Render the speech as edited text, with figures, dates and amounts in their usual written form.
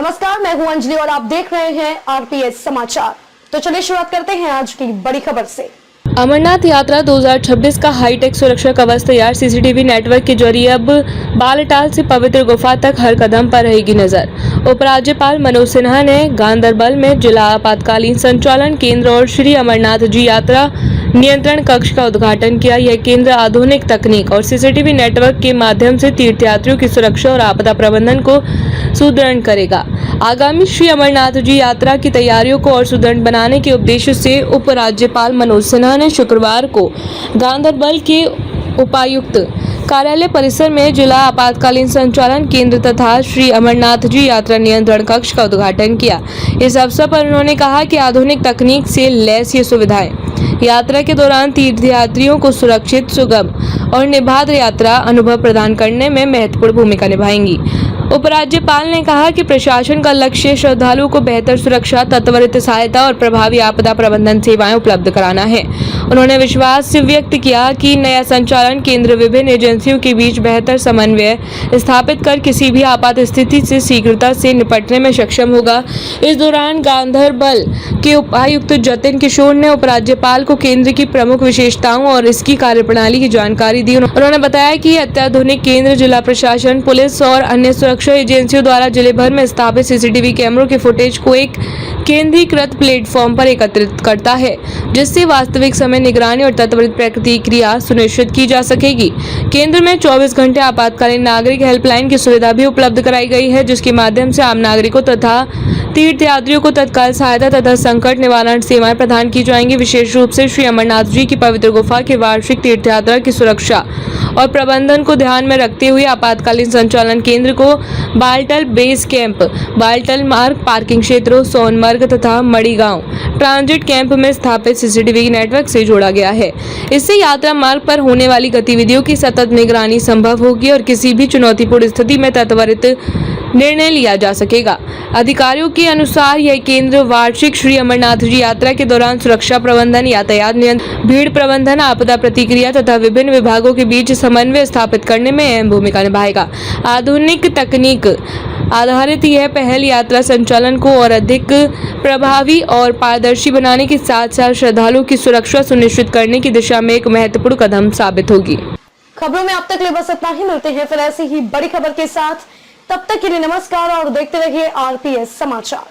नमस्कार, मैं हूं अंजलि और आप देख रहे हैं आरपीएस समाचार। तो चलिए शुरुआत करते हैं आज की बड़ी खबर से। अमरनाथ यात्रा 2026 का हाईटेक सुरक्षा कवच तैयार। सीसीटीवी नेटवर्क के जरिए अब बालटाल से पवित्र गुफा तक हर कदम पर रहेगी नजर। उपराज्यपाल मनोज सिन्हा ने गांदरबल में जिला आपातकालीन संचालन केंद्र और श्री अमरनाथ जी यात्रा नियंत्रण कक्ष का उद्घाटन किया। यह केंद्र आधुनिक तकनीक और सीसीटीवी नेटवर्क के माध्यम से तीर्थयात्रियों की सुरक्षा और आपदा प्रबंधन को सुदृढ़ करेगा। आगामी श्री अमरनाथ जी यात्रा की तैयारियों को और सुदृढ़ बनाने के उद्देश्य से उपराज्यपाल मनोज सिन्हा ने शुक्रवार को गांदरबल के उपायुक्त कार्यालय परिसर में जिला आपातकालीन संचालन केंद्र तथा श्री अमरनाथ जी यात्रा नियंत्रण कक्ष का उद्घाटन किया। इस अवसर पर उन्होंने कहा कि आधुनिक तकनीक से लैस ये सुविधाएं यात्रा के दौरान तीर्थयात्रियों को सुरक्षित, सुगम और निर्बाध यात्रा अनुभव प्रदान करने में महत्वपूर्ण भूमिका निभाएंगी। उपराज्यपाल ने कहा कि प्रशासन का लक्ष्य श्रद्धालुओं को बेहतर सुरक्षा, त्वरित सहायता और प्रभावी आपदा प्रबंधन सेवाएं उपलब्ध कराना है। उन्होंने विश्वास व्यक्त किया कि नया संचालन केंद्र विभिन्न एजेंसियों के बीच बेहतर समन्वय स्थापित कर किसी भी आपात स्थिति से शीघ्रता से निपटने में सक्षम होगा। इस दौरान गांदरबल के उपायुक्त जतिन किशोर ने उपराज्यपाल को केंद्र की प्रमुख विशेषताओं और इसकी कार्यप्रणाली की जानकारी दी। उन्होंने बताया कि अत्याधुनिक केंद्र जिला प्रशासन, पुलिस और अन्य सुरक्षा एजेंसियों द्वारा जिले भर में स्थापित सीसीटीवी कैमरों के फुटेज को एक केंद्रीकृत प्लेटफॉर्म पर एकत्रित करता है, जिससे वास्तविक समय निगरानी और त्वरित प्रतिक्रिया सुनिश्चित की जा सकेगी। केंद्र में 24 घंटे आपातकालीन नागरिक हेल्पलाइन की सुविधा भी उपलब्ध कराई गई है, जिसके माध्यम से आम नागरिकों तथा तीर्थयात्रियों को तत्काल सहायता तथा संकट निवारण सेवाएं प्रदान की जाएंगी। विशेष रूप से श्री अमरनाथ जी की पवित्र गुफा के वार्षिक तीर्थयात्रा की सुरक्षा और प्रबंधन को ध्यान में रखते हुए आपातकालीन संचालन केंद्र को बालटल बेस कैंप, बालटल मार्ग, पार्किंग क्षेत्रों, सोनमर्ग तथा मड़ीगांव ट्रांजिट कैंप में स्थापित सीसीटीवी नेटवर्क से जोड़ा गया है। इससे यात्रा मार्ग पर होने वाली गतिविधियों की सतत निगरानी संभव होगी और किसी भी चुनौतीपूर्ण स्थिति में त्वरित निर्णय लिया जा सकेगा। अधिकारियों के अनुसार यह केंद्र वार्षिक श्री अमरनाथ जी यात्रा के दौरान सुरक्षा प्रबंधन, यातायात नियंत्रण, भीड़ प्रबंधन, आपदा प्रतिक्रिया तथा विभिन्न विभागों के बीच समन्वय स्थापित करने में अहम भूमिका निभाएगा। आधुनिक तकनीक आधारित यह पहल यात्रा संचालन को और अधिक प्रभावी और पारदर्शी बनाने के साथ साथ श्रद्धालुओं की सुरक्षा सुनिश्चित करने की दिशा में एक महत्वपूर्ण कदम साबित होगी। खबरों में अब तक लिए बस इतना ही। मिलते हैं फिर ऐसी ही बड़ी खबर के साथ। तब तक के लिए नमस्कार और देखते रहिए आरपीएस समाचार।